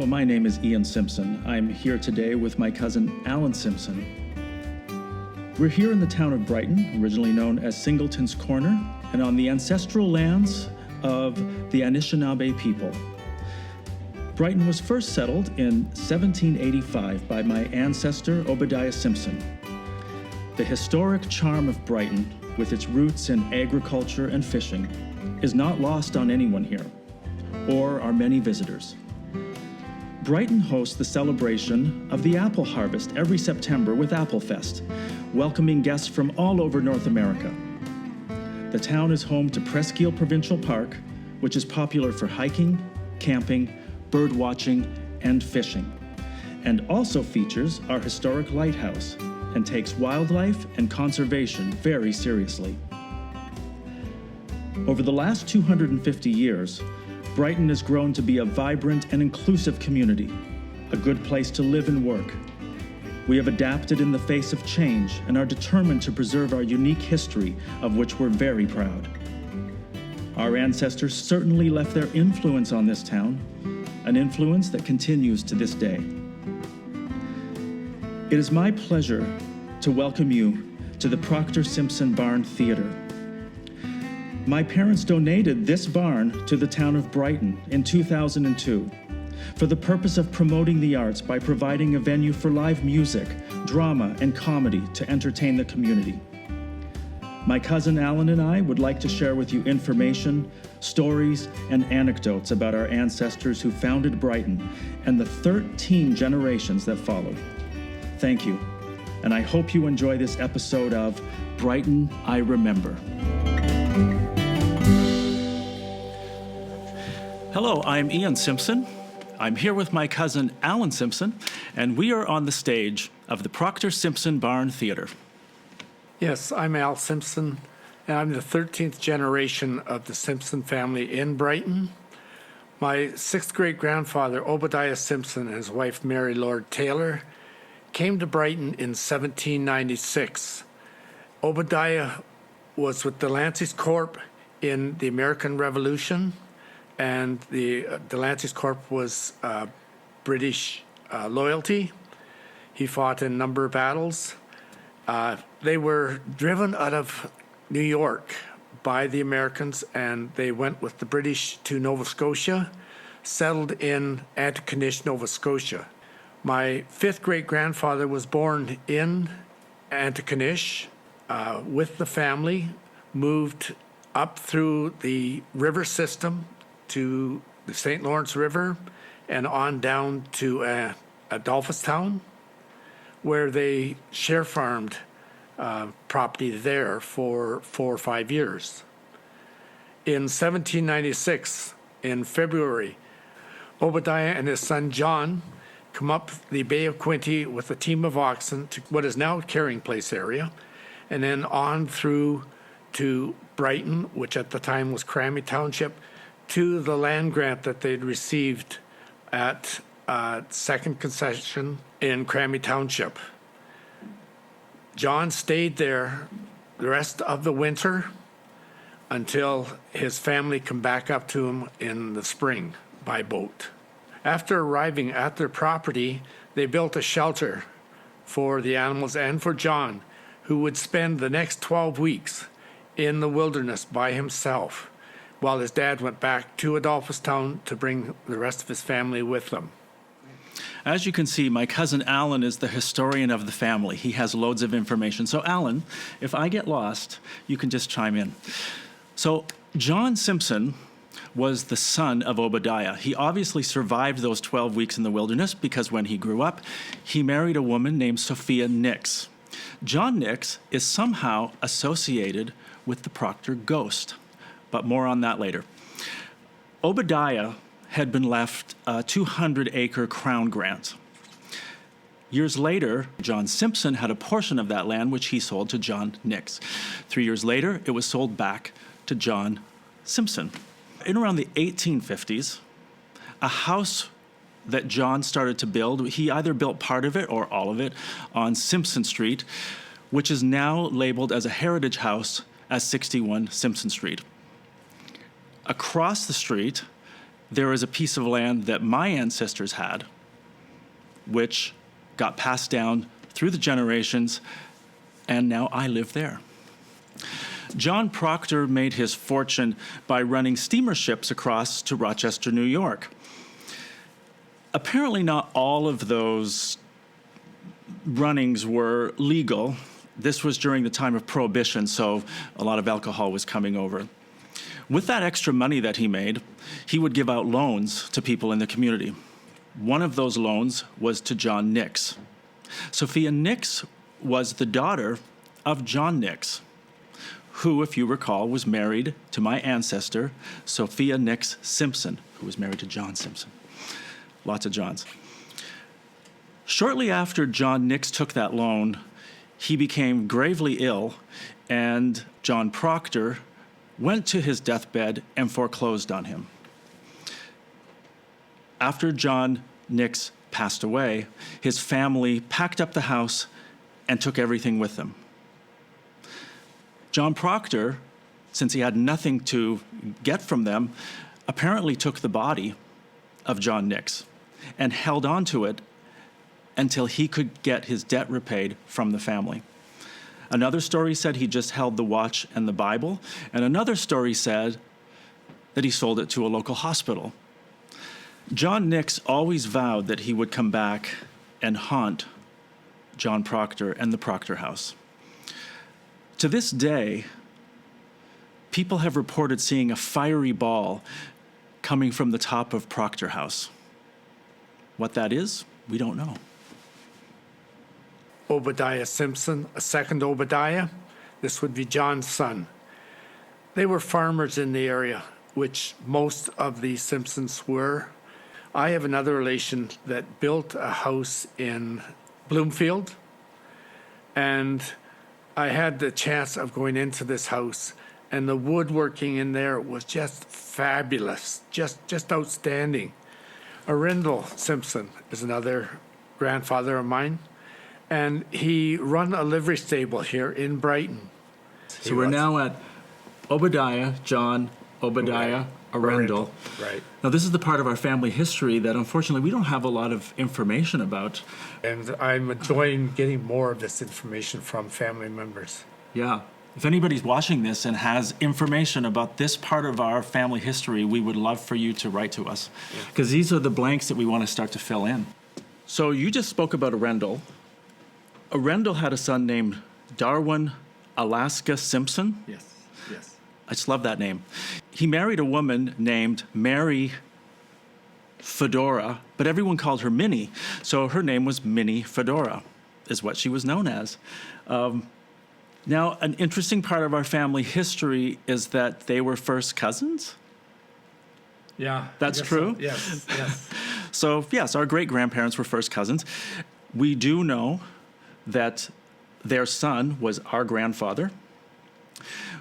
Hello, my name is Ian Simpson. I'm here today with my cousin Allan Simpson. We're here in the town of Brighton, originally known as Singleton's Corner, and on the ancestral lands of the Anishinaabe people. Brighton was first settled in 1785 by my ancestor Obediah Simpson. The historic charm of Brighton, with its roots in agriculture and fishing, is not lost on anyone here, or our many visitors. Brighton hosts the celebration of the apple harvest every September with Apple Fest, welcoming guests from all over North America. The town is home to Presqu'île Provincial Park, which is popular for hiking, camping, bird watching, and fishing, and also features our historic lighthouse and takes wildlife and conservation very seriously. Over the last 250 years, Brighton has grown to be a vibrant and inclusive community, a good place to live and work. We have adapted in the face of change and are determined to preserve our unique history, of which we're very proud. Our ancestors certainly left their influence on this town, an influence that continues to this day. It is my pleasure to welcome you to the Proctor Simpson Barn Theatre. My parents donated this barn to the town of Brighton in 2002 for the purpose of promoting the arts by providing a venue for live music, drama, and comedy to entertain the community. My cousin Allan and I would like to share with you information, stories, and anecdotes about our ancestors who founded Brighton and the 13 generations that followed. Thank you, and I hope you enjoy this episode of Brighton I Remember. Hello, I'm Ian Simpson. I'm here with my cousin Allan Simpson, and we are on the stage of the Proctor Simpson Barn Theatre. Yes, I'm Al Simpson, and I'm the 13th generation of the Simpson family in Brighton. My sixth great-grandfather, Obediah Simpson, and his wife, Mary Lord Taylor, came to Brighton in 1796. Obediah was with the Delancey's Corps in the American Revolution, and the Delancey's Corps was British loyalty. He fought in a number of battles. They were driven out of New York by the Americans, and they went with the British to Nova Scotia, settled in Antigonish, Nova Scotia. My fifth great-grandfather was born in Antigonish with the family, moved up through the river system to the St. Lawrence River and on down to Adolphustown, where they share farmed property there for 4 or 5 years. In 1796, in February, Obediah and his son John come up the Bay of Quinte with a team of oxen to what is now Carrying Place area, and then on through to Brighton, which at the time was Crammy Township, to the land grant that they'd received at second concession in Crammy Township. John stayed there the rest of the winter until his family come back up to him in the spring by boat. After arriving at their property, they built a shelter for the animals and for John, who would spend the next 12 weeks in the wilderness by himself, while his dad went back to Adolphustown to bring the rest of his family with them. As you can see, my cousin Allan is the historian of the family. He has loads of information. So Allan, if I get lost, you can just chime in. So John Simpson was the son of Obediah. He obviously survived those 12 weeks in the wilderness because when he grew up, he married a woman named Sophia Nix. John Nix is somehow associated with the Proctor ghost, but more on that later. Obediah had been left a 200-acre crown grant. Years later, John Simpson had a portion of that land which he sold to John Nix. 3 years later, it was sold back to John Simpson. In around the 1850s, a house that John started to build, he either built part of it or all of it on Simpson Street, which is now labeled as a heritage house as 61 Simpson Street. Across the street there is a piece of land that my ancestors had, which got passed down through the generations, and now I live there. John Proctor made his fortune by running steamer ships across to Rochester, New York. Apparently not all of those runnings were legal. This was during the time of Prohibition, so a lot of alcohol was coming over. With that extra money that he made, he would give out loans to people in the community. One of those loans was to John Nix. Sophia Nix was the daughter of John Nix, who, if you recall, was married to my ancestor, Sophia Nix Simpson, who was married to John Simpson. Lots of Johns. Shortly after John Nix took that loan, he became gravely ill, and John Proctor went to his deathbed and foreclosed on him. After John Nix passed away, his family packed up the house and took everything with them. John Proctor, since he had nothing to get from them, apparently took the body of John Nix and held on to it until he could get his debt repaid from the family. Another story said he just held the watch and the Bible, and another story said that he sold it to a local hospital. John Nix always vowed that he would come back and haunt John Proctor and the Proctor house. To this day, people have reported seeing a fiery ball coming from the top of Proctor House. What that is, we don't know. Obediah Simpson, a second Obediah. This would be John's son. They were farmers in the area, which most of the Simpsons were. I have another relation that built a house in Bloomfield, and I had the chance of going into this house, and the woodworking in there was just fabulous, just outstanding. Arundel Simpson is another grandfather of mine, and he run a livery stable here in Brighton. So we're now at Obadiah, John, Obadiah, Arundel. Right. Now, this is the part of our family history that unfortunately we don't have a lot of information about. And I'm enjoying getting more of this information from family members. Yeah. If anybody's watching this and has information about this part of our family history, we would love for you to write to us, because these are the blanks that we want to start to fill in. So you just spoke about Arundel. Arundel had a son named Darwin Alaska Simpson. Yes. I just love that name. He married a woman named Mary Fedora, but everyone called her Minnie. So her name was Minnie Fedora, is what she was known as. Now, an interesting part of our family history is that they were first cousins. Yeah. That's true? So. Yes. So, yes, our great-grandparents were first cousins. We do know that their son was our grandfather.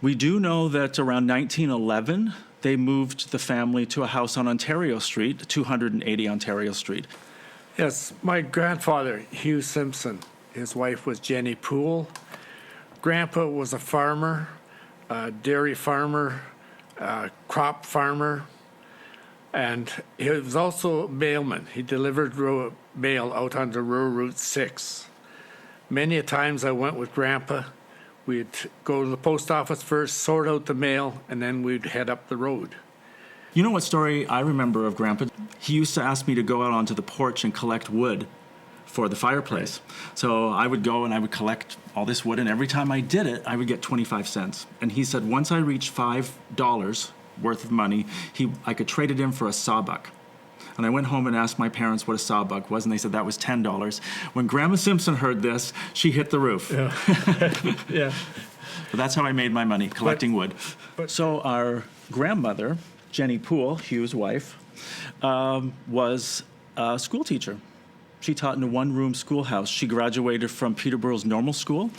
We do know that around 1911, they moved the family to a house on Ontario Street, 280 Ontario Street. Yes, my grandfather, Hugh Simpson, his wife was Jenny Poole. Grandpa was a farmer, a dairy farmer, a crop farmer, and he was also a mailman. He delivered mail out on the rural Route 6. Many a times I went with Grandpa. We'd go to the post office first, sort out the mail, and then we'd head up the road. You know what story I remember of Grandpa? He used to ask me to go out onto the porch and collect wood for the fireplace. Right. So I would go and I would collect all this wood, and every time I did it, I would get 25 cents. And he said once I reached $5 worth of money, I could trade it in for a sawbuck. And I went home and asked my parents what a sawbuck was, and they said that was $10. When Grandma Simpson heard this, she hit the roof. Yeah. Yeah. But that's how I made my money, collecting wood. So our grandmother, Jenny Poole, Hugh's wife, was a school teacher. She taught in a one-room schoolhouse. She graduated from Peterborough's normal school.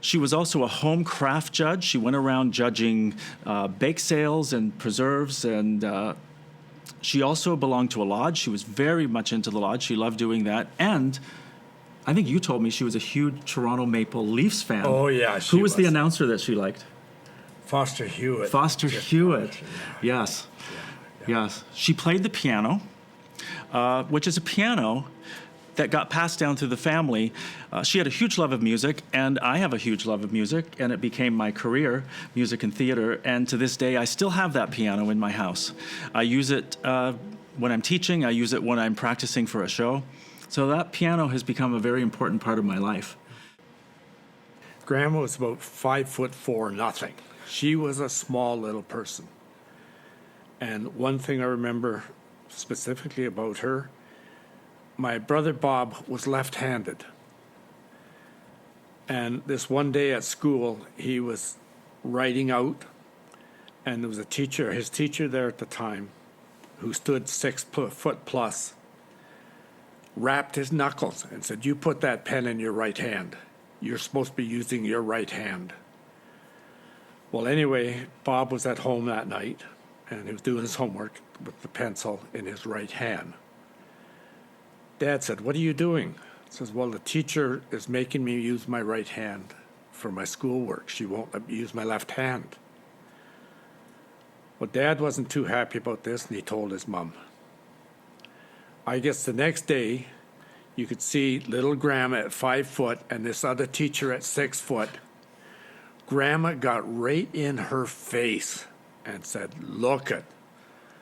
She was also a home craft judge. She went around judging bake sales and preserves, and she also belonged to a lodge. She was very much into the lodge. She loved doing that. And I think you told me she was a huge Toronto Maple Leafs fan. Oh, yeah. Who was the announcer that she liked? Foster Hewitt. Foster Hewitt. Yeah. Yes. Yes. She played the piano, which is a piano that got passed down through the family. She had a huge love of music, and I have a huge love of music, and it became my career, music and theater. And to this day, I still have that piano in my house. I use it when I'm teaching. I use it when I'm practicing for a show. So that piano has become a very important part of my life. Grandma was about 5'4", nothing. She was a small little person. And one thing I remember specifically about her, my brother Bob was left-handed. And this one day at school, he was writing out, and there was a teacher, his teacher there at the time, who stood 6 foot plus, rapped his knuckles and said, "You put that pen in your right hand. You're supposed to be using your right hand." Well, anyway, Bob was at home that night, and he was doing his homework with the pencil in his right hand. Dad said, "What are you doing?" He says, "Well, the teacher is making me use my right hand for my schoolwork. She won't let me use my left hand." Well, Dad wasn't too happy about this, and he told his mom. I guess the next day, you could see little Grandma at 5 foot and this other teacher at 6 foot. Grandma got right in her face and said, "Look it,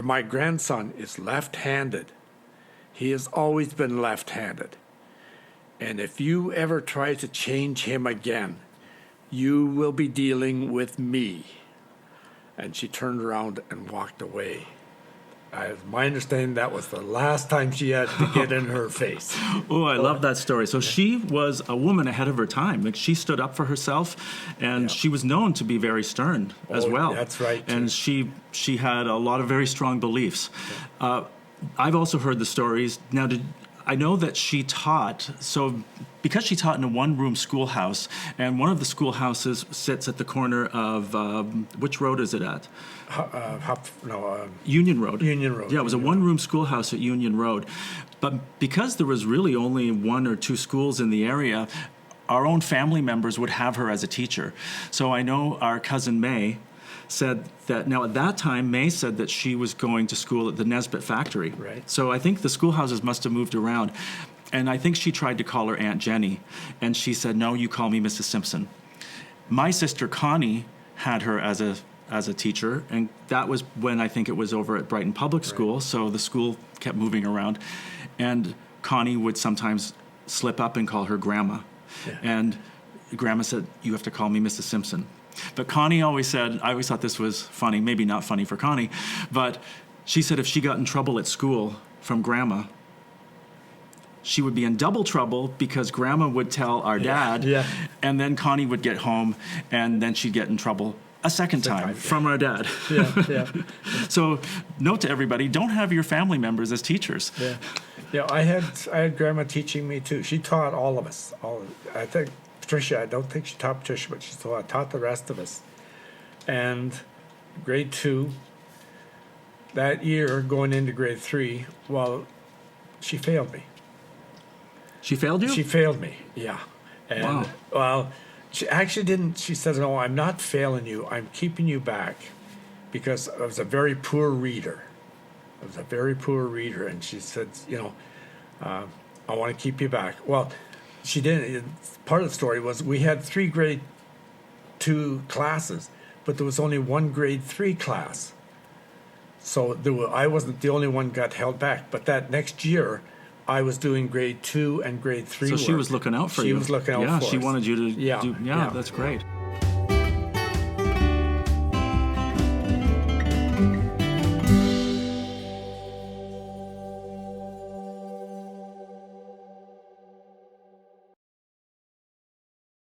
my grandson is left-handed. He has always been left-handed. And if you ever try to change him again, you will be dealing with me." And she turned around and walked away. My understanding, that was the last time she had to get in her face. Oh, I love that story. So she was a woman ahead of her time. Like, she stood up for herself, and she was known to be very stern as well. That's right. And she had a lot of very strong beliefs. Yeah. I've also heard the stories. Now, I know that she taught, so because she taught in a one-room schoolhouse, and one of the schoolhouses sits at the corner of, which road is it at? Union Road. Union Road. Yeah, it was a one-room schoolhouse at Union Road. But because there was really only 1 or 2 schools in the area, our own family members would have her as a teacher. So I know our cousin May said that, now at that time, May said that she was going to school at the Nesbitt factory. Right. So I think the schoolhouses must have moved around. And I think she tried to call her Aunt Jenny, and she said, "No, you call me Mrs. Simpson." My sister Connie had her as a teacher, and that was when I think it was over at Brighton Public School, so the school kept moving around. And Connie would sometimes slip up and call her Grandma. Yeah. And Grandma said, "You have to call me Mrs. Simpson." But Connie always said, I always thought this was funny, maybe not funny for Connie, but she said if she got in trouble at school from Grandma, she would be in double trouble because Grandma would tell our dad, and then Connie would get home, and then she'd get in trouble a second time from our dad. So note to everybody, don't have your family members as teachers. Yeah, I had Grandma teaching me too. She taught all of us. I think Patricia, I don't think she taught Patricia, but she taught the rest of us. And grade 2, that year going into grade 3, well, she failed me. She failed you? She failed me, yeah. And, wow. Well, she actually didn't. She said, "No, I'm not failing you. I'm keeping you back because I was a very poor reader. And she said, I want to keep you back." Well, she didn't. Part of the story was we had 3 grade 2 classes, but there was only 1 grade 3 class. So I wasn't the only one got held back. But that next year, I was doing grade 2 and grade 3 So work. she was looking out for you. She was looking out for us. Yeah, she wanted you to do, that's great.